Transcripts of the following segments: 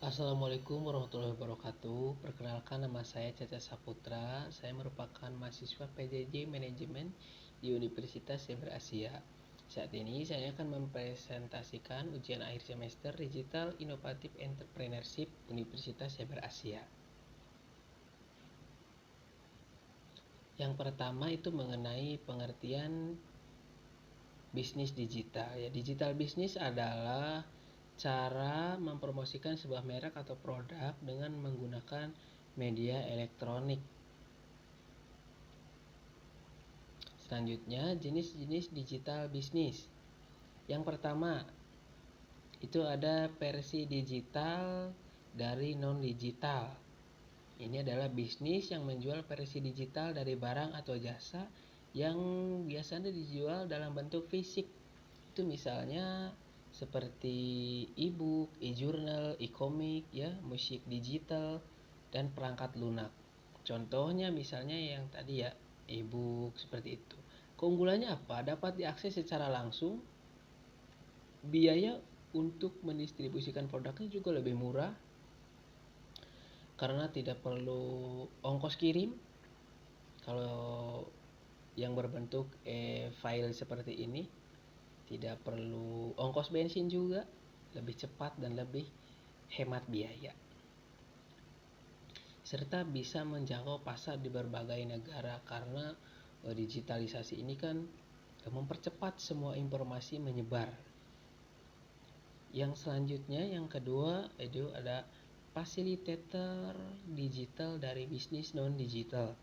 Assalamualaikum warahmatullahi wabarakatuh. Perkenalkan, nama saya Caca Saputra. Saya merupakan mahasiswa PJJ Manajemen di Universitas Cyber Asia. Saat ini saya akan mempresentasikan ujian akhir semester Digital Innovative Entrepreneurship Universitas Cyber Asia. Yang pertama itu mengenai pengertian bisnis digital. Digital bisnis adalah cara mempromosikan sebuah merek atau produk dengan menggunakan media elektronik. Selanjutnya, jenis-jenis digital bisnis. Yang pertama, itu ada versi digital dari non-digital. Ini adalah bisnis yang menjual versi digital dari barang atau jasa yang biasanya dijual dalam bentuk fisik. Itu misalnya seperti e-book, e-journal, e-komik, musik digital, dan perangkat lunak. Contohnya misalnya yang tadi e-book seperti itu. Keunggulannya apa? Dapat diakses secara langsung. Biaya untuk mendistribusikan produknya juga lebih murah karena tidak perlu ongkos kirim. Kalau yang berbentuk file seperti ini tidak perlu ongkos bensin juga, lebih cepat dan lebih hemat biaya. Serta bisa menjangkau pasar di berbagai negara karena digitalisasi ini kan mempercepat semua informasi menyebar. Yang selanjutnya, yang kedua, itu ada fasilitator digital dari bisnis non-digital.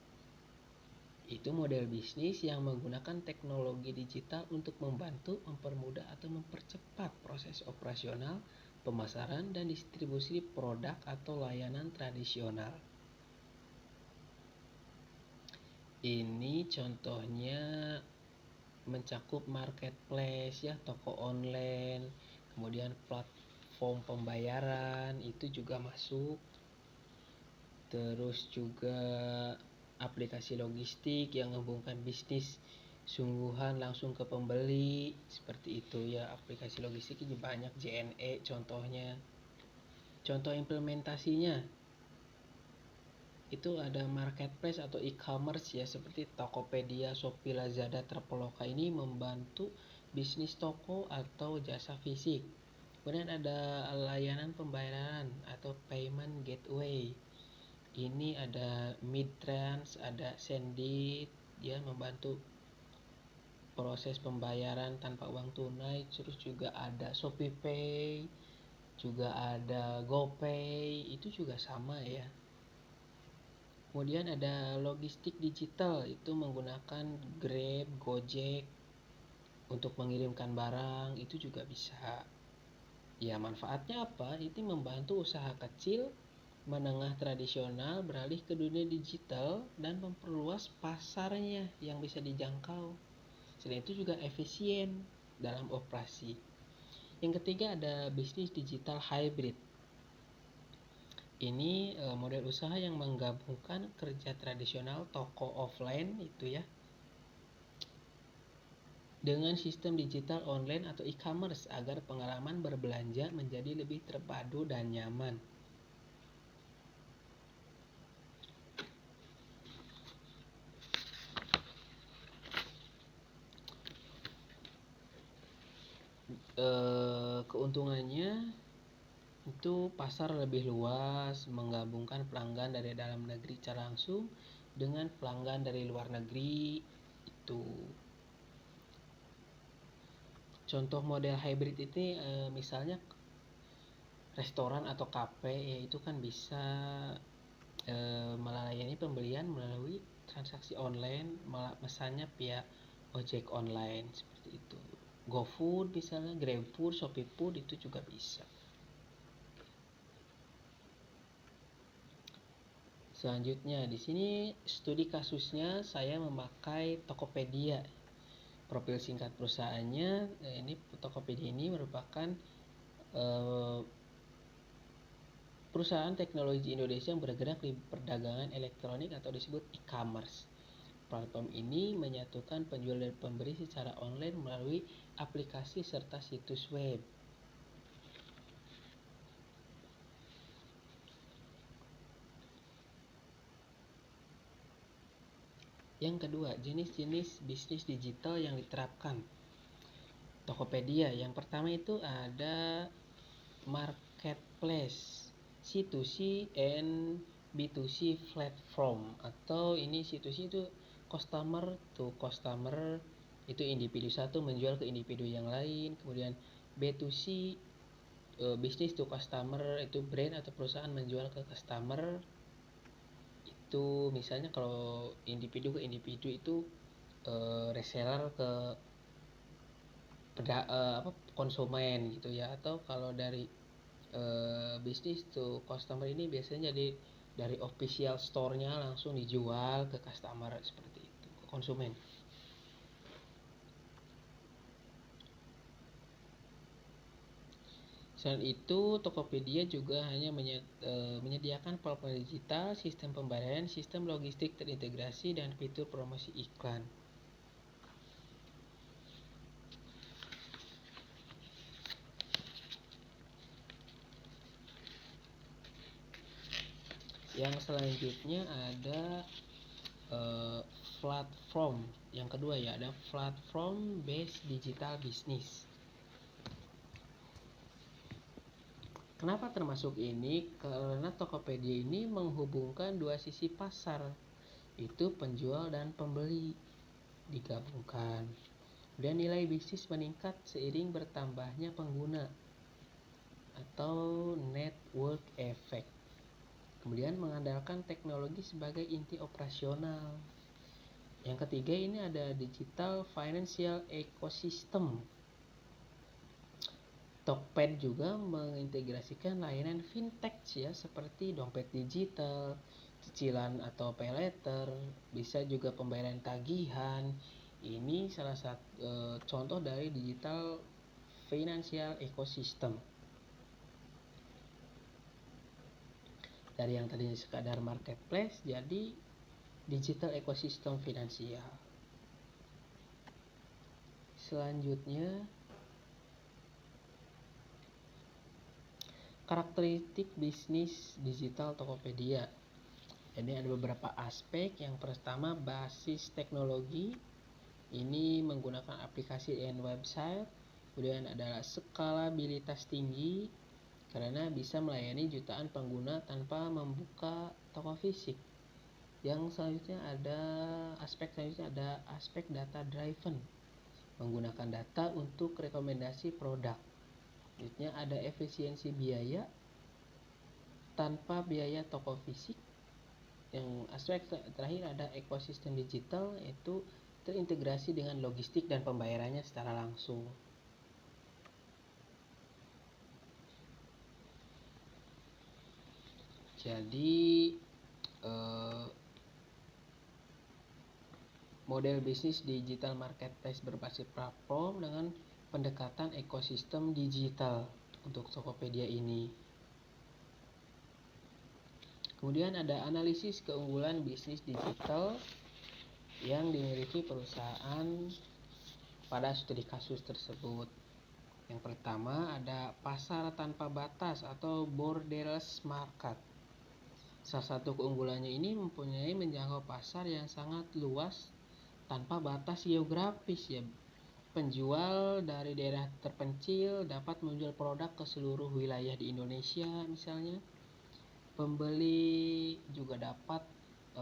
Itu model bisnis yang menggunakan teknologi digital untuk membantu, mempermudah, atau mempercepat proses operasional, pemasaran, dan distribusi produk atau layanan tradisional. Ini contohnya mencakup marketplace, toko online, kemudian platform pembayaran itu juga masuk. Terus juga aplikasi logistik yang menghubungkan bisnis sungguhan langsung ke pembeli, seperti itu aplikasi logistik ini banyak, JNE contohnya. Contoh implementasinya itu ada marketplace atau e-commerce seperti Tokopedia, Shopee, Lazada, Traveloka. Ini membantu bisnis toko atau jasa fisik. Kemudian ada layanan pembayaran atau payment gateway. Ini ada Midtrans, ada Sendit, membantu proses pembayaran tanpa uang tunai. Terus juga ada ShopeePay, juga ada GoPay, itu juga sama ya. Kemudian ada logistik digital, itu menggunakan Grab, Gojek untuk mengirimkan barang, itu juga bisa. Manfaatnya apa? Itu membantu usaha kecil, menengah tradisional beralih ke dunia digital dan memperluas pasarnya yang bisa dijangkau. Selain itu juga efisien dalam operasi. Yang ketiga ada bisnis digital hybrid. Ini model usaha yang menggabungkan kerja tradisional toko offline dengan sistem digital online atau e-commerce agar pengalaman berbelanja menjadi lebih terpadu dan nyaman. Keuntungannya itu pasar lebih luas, menggabungkan pelanggan dari dalam negeri secara langsung dengan pelanggan dari luar negeri. Itu contoh model hybrid ini, misalnya restoran atau kafe, itu kan bisa melayani pembelian melalui transaksi online, mesannya via ojek online seperti itu. GoFood misalnya, GrabFood, ShopeeFood itu juga bisa. Selanjutnya di sini studi kasusnya saya memakai Tokopedia. Profil singkat perusahaannya ini Tokopedia ini merupakan perusahaan teknologi Indonesia yang bergerak di perdagangan elektronik atau disebut e-commerce. Platform ini menyatukan penjual dan pembeli secara online melalui aplikasi serta situs web. Yang kedua, jenis-jenis bisnis digital yang diterapkan Tokopedia. Yang pertama itu ada marketplace, C2C and B2C platform, atau ini C2C itu customer to customer, itu individu satu menjual ke individu yang lain. Kemudian B2C, business to customer, itu brand atau perusahaan menjual ke customer. Itu misalnya kalau individu ke individu itu reseller ke konsumen gitu ya. Atau kalau dari bisnis to customer ini biasanya dari official store-nya langsung dijual ke customer, seperti itu, ke konsumen. Selain itu, Tokopedia juga hanya menyediakan platform digital, sistem pembayaran, sistem logistik terintegrasi, dan fitur promosi iklan. Yang selanjutnya ada platform. Yang kedua ya, ada platform based digital business. Kenapa termasuk ini? Karena Tokopedia ini menghubungkan dua sisi pasar, itu penjual dan pembeli digabungkan. Dan nilai bisnis meningkat seiring bertambahnya pengguna atau network effect. Kemudian mengandalkan teknologi sebagai inti operasional. Yang ketiga ini ada digital financial ecosystem. Tokped juga mengintegrasikan layanan fintech ya, seperti dompet digital, cicilan atau pay later, bisa juga pembayaran tagihan. Ini salah satu contoh dari digital financial ecosystem. Dari yang tadinya sekadar marketplace jadi digital ecosystem finansial. Selanjutnya, karakteristik bisnis digital Tokopedia. Jadi ada beberapa aspek. Yang pertama, basis teknologi. Ini menggunakan aplikasi dan website. Kemudian adalah skalabilitas tinggi, karena bisa melayani jutaan pengguna tanpa membuka toko fisik. Yang selanjutnya ada aspek data driven, menggunakan data untuk rekomendasi produk. Selanjutnya ada efisiensi biaya tanpa biaya toko fisik. Yang aspek terakhir ada ekosistem digital, yaitu terintegrasi dengan logistik dan pembayarannya secara langsung. Jadi model bisnis digital marketplace berbasis platform dengan pendekatan ekosistem digital untuk Tokopedia ini. Kemudian ada analisis keunggulan bisnis digital yang dimiliki perusahaan pada studi kasus tersebut. Yang pertama ada pasar tanpa batas atau borderless market. Salah satu keunggulannya ini mempunyai menjangkau pasar yang sangat luas tanpa batas geografis ya. Penjual dari daerah terpencil dapat menjual produk ke seluruh wilayah di Indonesia misalnya. Pembeli juga dapat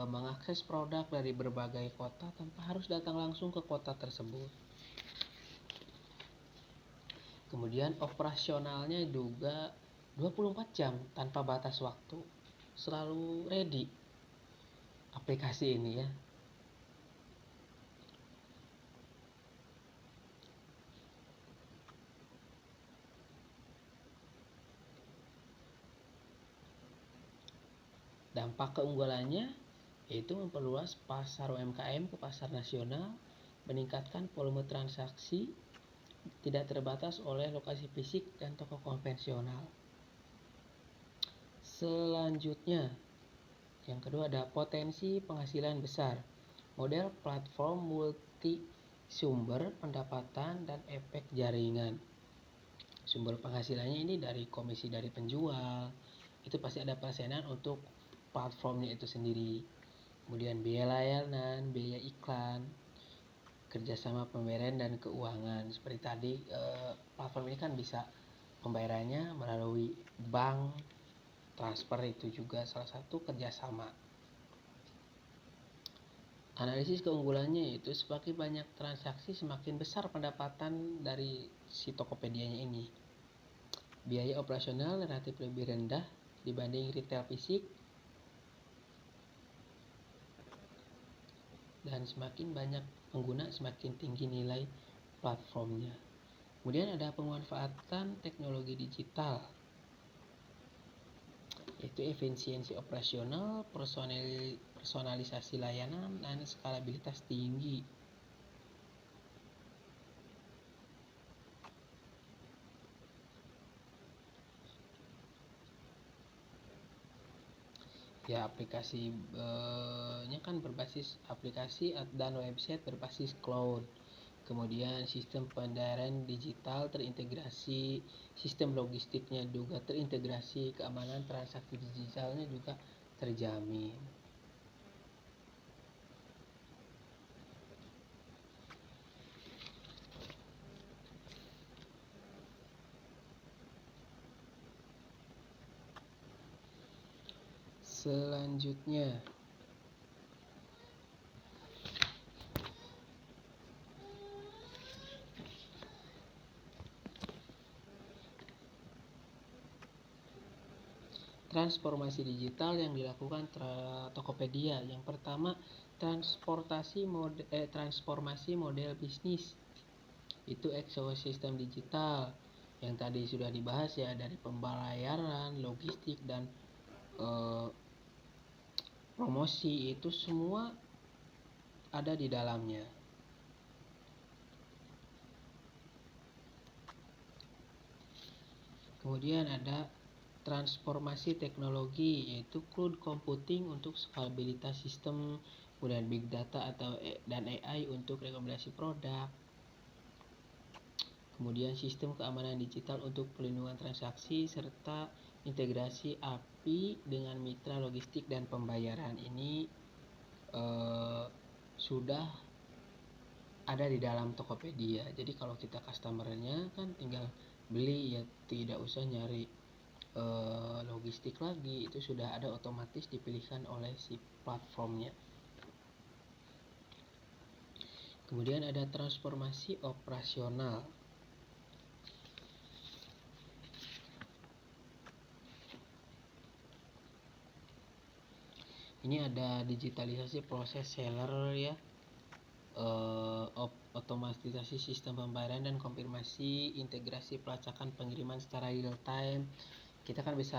mengakses produk dari berbagai kota tanpa harus datang langsung ke kota tersebut. Kemudian operasionalnya juga 24 jam tanpa batas waktu. Selalu ready aplikasi ini ya. Dampak keunggulannya yaitu memperluas pasar UMKM ke pasar nasional, meningkatkan volume transaksi, tidak terbatas oleh lokasi fisik dan toko konvensional. Selanjutnya, yang kedua ada potensi penghasilan besar. Model platform multi sumber pendapatan dan efek jaringan. Sumber penghasilannya ini dari komisi dari penjual, itu pasti ada persenan untuk platformnya itu sendiri. Kemudian biaya layanan, biaya iklan, kerjasama pembayaran dan keuangan. Seperti tadi, platform ini kan bisa pembayarannya melalui bank, transfer itu juga salah satu kerjasama. Analisis keunggulannya yaitu semakin banyak transaksi semakin besar pendapatan dari si Tokopedia-nya ini. Biaya operasional relatif lebih rendah dibanding retail fisik, dan semakin banyak pengguna semakin tinggi nilai platformnya. Kemudian ada pemanfaatan teknologi digital, yaitu efisiensi operasional, personalisasi layanan, dan skalabilitas tinggi. Ya, aplikasinya kan berbasis aplikasi dan website berbasis cloud. Kemudian sistem pembayaran digital terintegrasi, sistem logistiknya juga terintegrasi, keamanan transaksi digitalnya juga terjamin. Selanjutnya, transformasi digital yang dilakukan Tokopedia. Yang pertama, transformasi model bisnis. Itu ekosistem digital yang tadi sudah dibahas ya, dari pembayaran, logistik, dan promosi, itu semua ada di dalamnya. Kemudian ada transformasi teknologi, yaitu cloud computing untuk skalabilitas sistem, kemudian big data dan AI untuk rekomendasi produk. Kemudian sistem keamanan digital untuk pelindungan transaksi, serta integrasi API dengan mitra logistik dan pembayaran. Ini sudah ada di dalam Tokopedia. Jadi kalau kita customernya kan tinggal beli, ya tidak usah nyari logistik lagi, itu sudah ada otomatis dipilihkan oleh si platformnya. Kemudian ada transformasi operasional. Ini ada digitalisasi proses seller ya, otomatisasi sistem pembayaran dan konfirmasi, integrasi pelacakan pengiriman secara real time. Kita kan bisa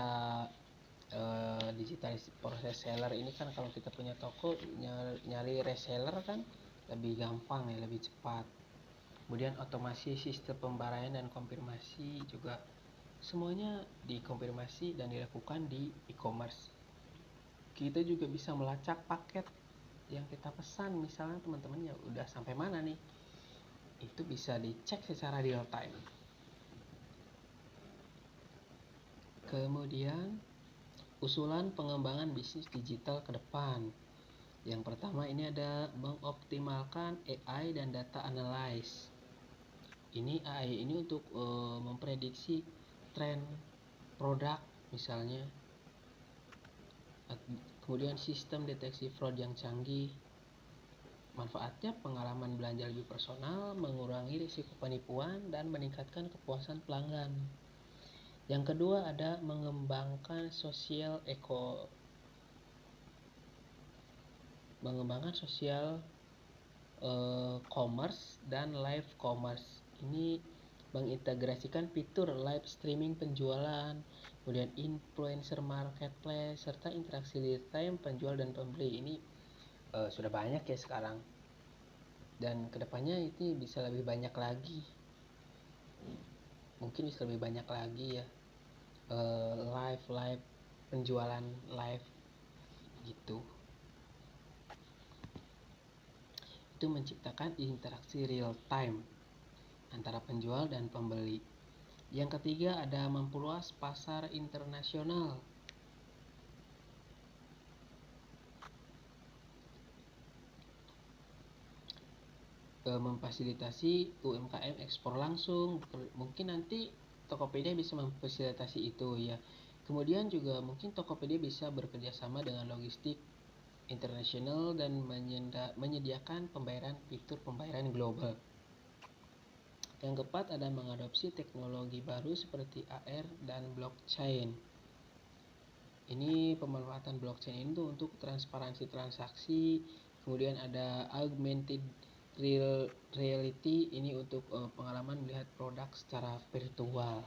digitalisasi proses seller ini kan, kalau kita punya toko nyari reseller kan lebih gampang ya, lebih cepat. Kemudian otomasi sistem pembayaran dan konfirmasi juga semuanya dikonfirmasi dan dilakukan di e-commerce. Kita juga bisa melacak paket yang kita pesan, misalnya teman-teman ya udah sampai mana nih, itu bisa dicek secara real time. Kemudian usulan pengembangan bisnis digital ke depan. Yang pertama ini ada mengoptimalkan AI dan data analysis. Ini AI ini untuk memprediksi tren produk misalnya. Kemudian sistem deteksi fraud yang canggih. Manfaatnya pengalaman belanja lebih personal, mengurangi risiko penipuan, dan meningkatkan kepuasan pelanggan. Yang kedua ada mengembangkan social commerce dan live commerce. Ini mengintegrasikan fitur live streaming penjualan, kemudian influencer marketplace, serta interaksi real time penjual dan pembeli. Ini sudah banyak ya sekarang, dan kedepannya ini bisa lebih banyak lagi, mungkin bisa lebih banyak lagi ya, live penjualan live gitu. Itu menciptakan interaksi real time antara penjual dan pembeli. Yang ketiga ada memperluas pasar internasional. memfasilitasi UMKM ekspor langsung. Mungkin nanti Tokopedia bisa memfasilitasi itu ya. Kemudian juga mungkin Tokopedia bisa bekerja sama dengan logistik internasional dan menyediakan fitur pembayaran global. Yang keempat ada mengadopsi teknologi baru seperti AR dan blockchain. Ini pemanfaatan blockchain itu untuk transparansi transaksi. Kemudian ada augmented reality, ini untuk pengalaman melihat produk secara virtual.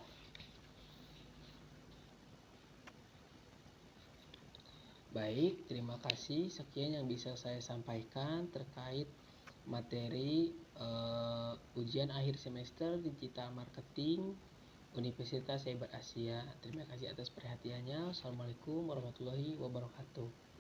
Baik, terima kasih. Sekian yang bisa saya sampaikan terkait materi ujian akhir semester digital marketing Universitas Cyber Asia. Terima kasih atas perhatiannya. Assalamualaikum warahmatullahi wabarakatuh.